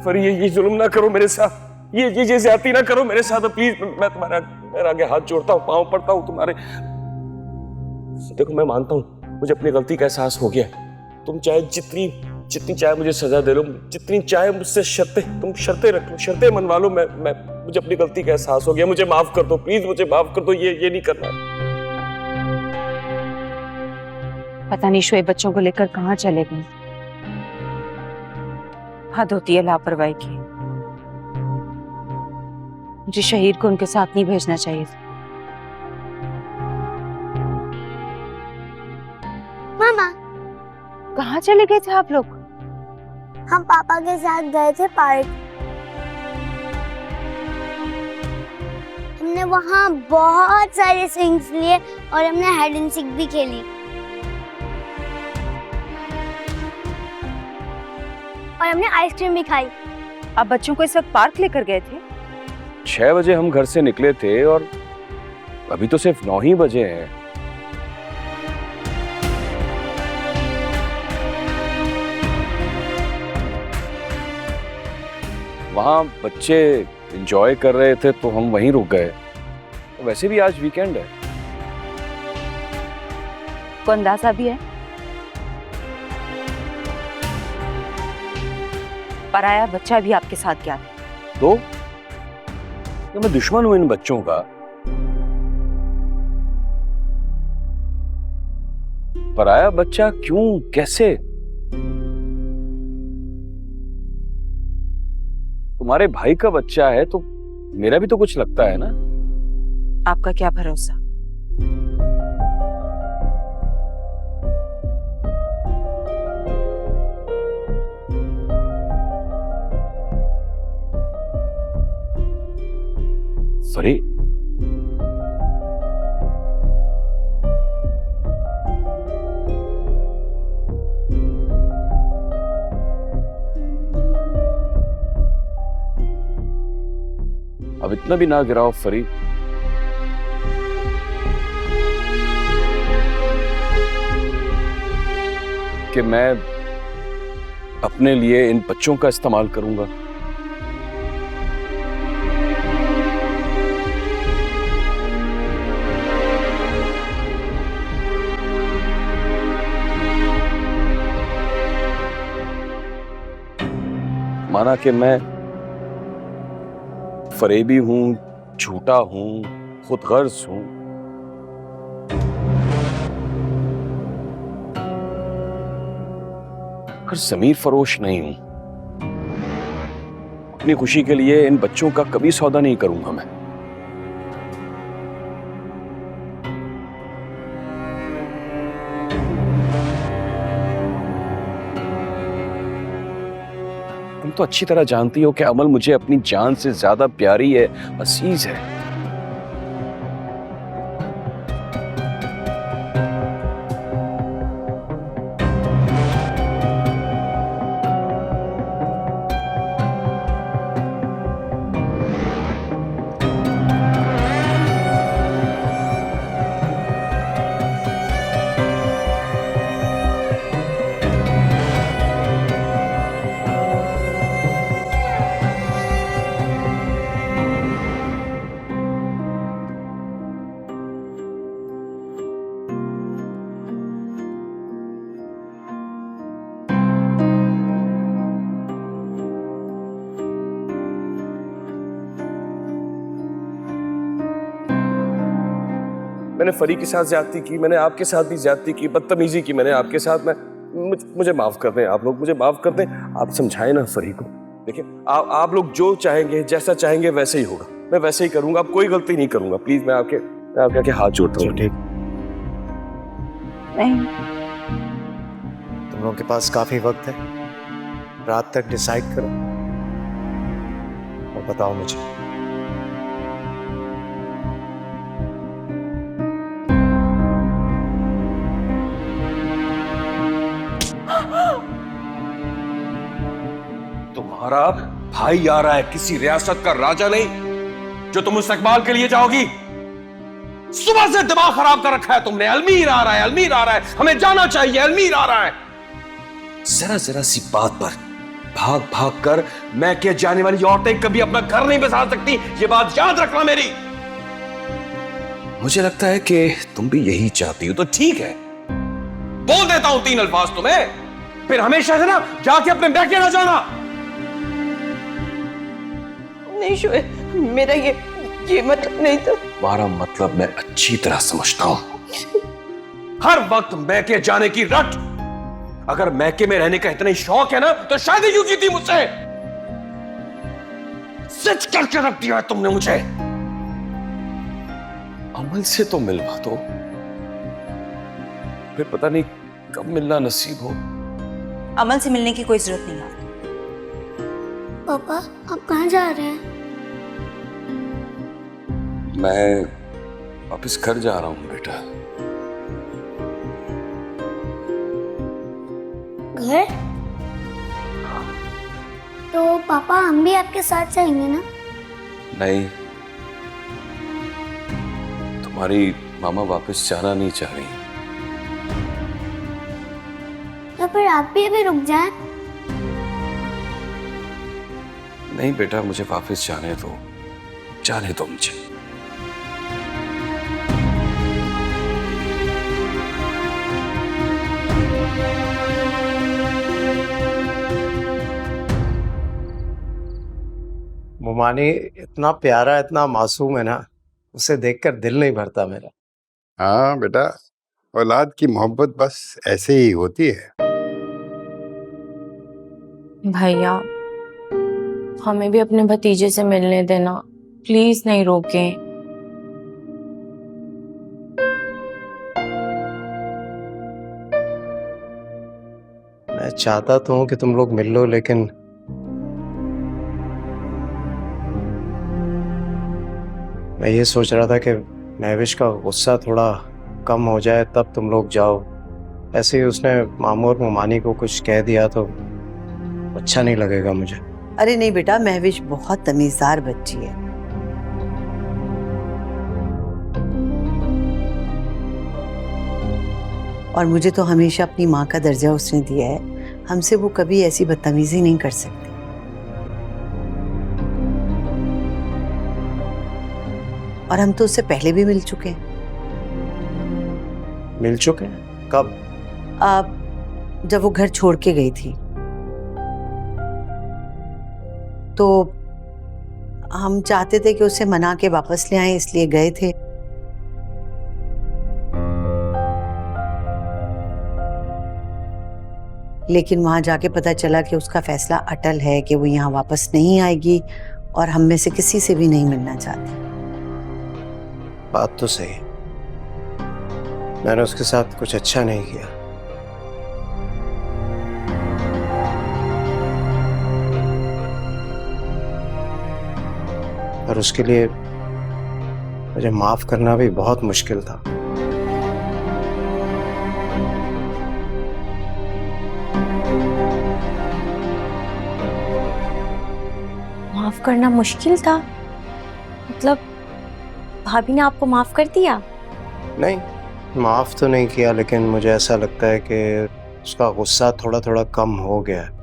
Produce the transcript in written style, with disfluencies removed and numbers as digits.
फरी ये जुल्म ना करो मेरे साथ, ये ज्यादती ना करो मेरे साथ प्लीज। मैं तुम्हारे आगे हाथ जोड़ता हूँ, पाँव पड़ता हूँ तुम्हारे। देखो मैं मानता हूँ मुझे अपनी गलती का एहसास हो गया। तुम चाहे जितनी चाहे मुझे सजा दे लो, जितनी चाहे मुझसे तुम शर्तें रख लो, शर्तें मनवा लो। मुझे अपनी गलती का एहसास हो गया, मुझे माफ कर दो प्लीज, मुझे माफ कर दो। ये नहीं करना। पता नहीं शोएब बच्चों को लेकर कहाँ चले गए। हद होती है लापरवाही की। मुझे शहीद को उनके साथ नहीं भेजना चाहिए था। मामा, कहाँ चले गए थे आप लोग? हम पापा के साथ गए थे पार्क। हमने वहाँ बहुत सारे स्विंग्स लिए और हमने हाइड एंड सीक भी खेली। और हमने आइसक्रीम भी खाई। आप बच्चों को इस वक्त पार्क लेकर गए थे? 6 बजे हम घर से निकले थे और अभी तो सिर्फ 9 ही बजे हैं। वहाँ बच्चे एंजॉय कर रहे थे तो हम वहीं रुक गए। वैसे भी आज वीकेंड है। को अंदाजा भी है पराया बच्चा भी आपके साथ गया था? तो मैं दुश्मन हूं इन बच्चों का? पराया बच्चा क्यों, कैसे? तुम्हारे भाई का बच्चा है तो मेरा भी तो कुछ लगता है ना। आपका क्या भरोसा? सॉरी, अब इतना भी ना गिराओ फरी। कि मैं अपने लिए इन बच्चों का इस्तेमाल करूंगा। माना कि मैं फरेबी हूं, झूठा हूं, खुदगर्ज हूं, पर ज़मीर फरोश नहीं हूं। अपनी खुशी के लिए इन बच्चों का कभी सौदा नहीं करूंगा मैं। तुम तो अच्छी तरह जानती हो कि अमल मुझे अपनी जान से ज्यादा प्यारी है, अजीज है। मैंने फरी के साथ ज्यादती की, मैंने आपके साथ भी ज्यादती की, बदतमीजी की मैंने आपके साथ। मुझे माफ कर दें आप लोग, मुझे माफ कर दें। आप समझाएं ना फरी को। देखिए आप लोग जो चाहेंगे, जैसा चाहेंगे वैसे ही होगा, मैं वैसे ही करूंगा। अब कोई गलती नहीं करूंगा। प्लीज मैं आपके आगे हाथ जोड़ता हूँ। ठीक नहीं, तुम लोगों के पास काफी वक्त है, रात तक डिसाइड करो और बताओ मुझे। तुम्हारा भाई आ रहा है, किसी रियासत का राजा नहीं जो तुम इस्तकबाल के लिए जाओगी। सुबह से दिमाग खराब कर रखा है तुमने। अलमीर आ रहा है, अलमीर आ रहा है, हमें जाना चाहिए, अलमीर आ रहा है। जरा सी बात पर भाग भाग कर मैके जाने वाली औरतें कभी अपना घर नहीं बसा सकती, ये बात याद रखना मेरी। मुझे लगता है कि तुम भी यही चाहती हो, तो ठीक है, बोल देता हूं 3 अल्फाज तुम्हें, फिर हमेशा से ना जाके अपने मैके ना जाना। नहीं शोएब, मेरा ये मतलब नहीं था। तुम्हारा मतलब मैं अच्छी तरह समझता हूं। हर वक्त मैके जाने की रट। अगर मैके में रहने का इतना ही शौक है ना, तो शादी क्यों की थी मुझसे? सच करके रख दिया है तुमने मुझे। अमल से तो मिलवा दो, फिर पता नहीं कब मिलना नसीब हो। अमल से मिलने की कोई जरूरत नहीं है। पापा आप कहाँ जा रहे हैं? मैं वापस घर जा रहा हूं बेटा। घर? तो पापा हम भी आपके साथ जाएंगे ना? नहीं, तुम्हारी मामा वापस जाना नहीं चाह रही। तो फिर आप भी अभी रुक जाएं। नहीं बेटा, मुझे वापस जाने दो, जाने दो मुझे। मोमानी इतना प्यारा, इतना मासूम है ना, उसे देखकर दिल नहीं भरता मेरा। हाँ बेटा, औलाद की मोहब्बत बस ऐसे ही होती है। भैया, हमें भी अपने भतीजे से मिलने देना, प्लीज नहीं रोकें। मैं चाहता तो हूँ कि तुम लोग मिल लो, लेकिन मैं ये सोच रहा था कि महविश का गुस्सा थोड़ा कम हो जाए तब तुम लोग जाओ। ऐसे ही उसने मामू और मोमानी को कुछ कह दिया तो अच्छा नहीं लगेगा मुझे। अरे नहीं बेटा, महविश बहुत तमीजदार बच्ची है। और मुझे तो हमेशा अपनी माँ का दर्जा उसने दिया है, हमसे वो कभी ऐसी बदतमीजी नहीं कर सकती। और हम तो उससे पहले भी मिल चुके हैं। मिल चुके हैं? कब? जब वो घर छोड़ के गई थी तो हम चाहते थे कि उसे मना के वापस ले आए, इसलिए गए थे। लेकिन वहां जाके पता चला कि उसका फैसला अटल है कि वो यहाँ वापस नहीं आएगी और हम में से किसी से भी नहीं मिलना चाहती। बात तो सही है, मैंने उसके साथ कुछ अच्छा नहीं किया। और उसके लिए मुझे माफ करना भी बहुत मुश्किल था। माफ करना मुश्किल था? मतलब भाभी ने आपको माफ कर दिया? नहीं, माफ तो नहीं किया, लेकिन मुझे ऐसा लगता है कि उसका गुस्सा थोड़ा थोड़ा कम हो गया है।